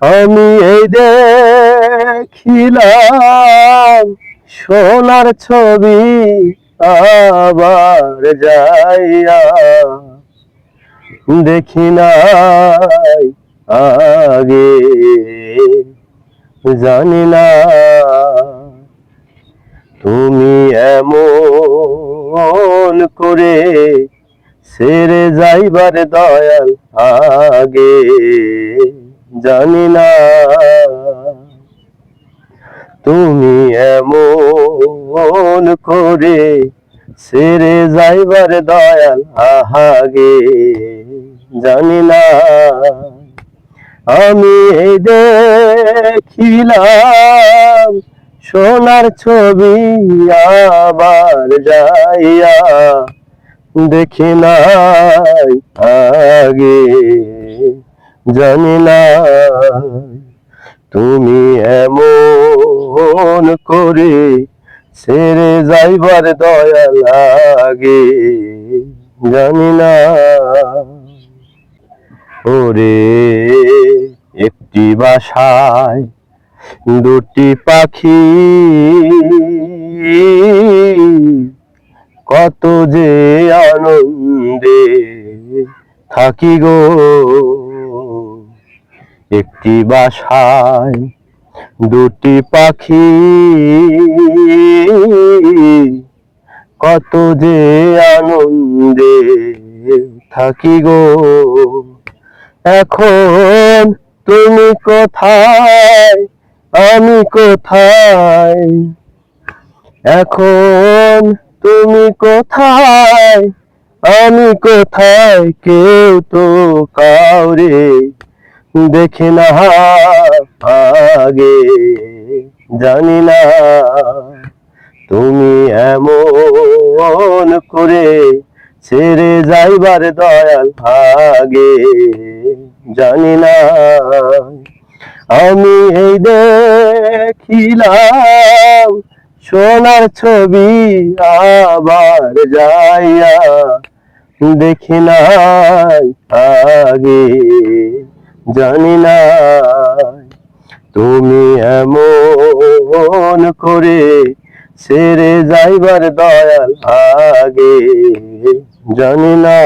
আমি এই দেখিলাম সোনার ছবি আবার যাইয়া দেখি নাই আগে, জানি না তুমি এমন করে ছেড়ে যাইবার দয়াল আগে, জানি না তুমি এমন করে ছেড়ে যাইবার দয়াল আগে, জানি না আমি এই দেখিলাম সোনার ছবি আবার যাইয়া দেখি নাই আগে, জানি না তুমি এমন করে ছেড়ে যাইবার দয়াল আগে, জানি না ওরে একটি বাসায় দুটি পাখি কত যে আনন্দে থাকি গো, একটি বাসায় দুটি পাখি কত যে আনন্দে থাকি গো, এখন তুমি কোথায় আমি কোথায়, এখন তুমি কোথায় আমি কোথায়, কেউ তো কাউরে দেখে না আগে, জানি না তুমি এমন করে ছেড়ে যাইবার দয়াল আগে, জানি না আমি এই দেখিলাম সোনার ছবি আবার যাইয়া দেখি নাই আগে, জানি না তুমি এমন করে ছেড়ে যাইবার দয়াল আগে, জানি না।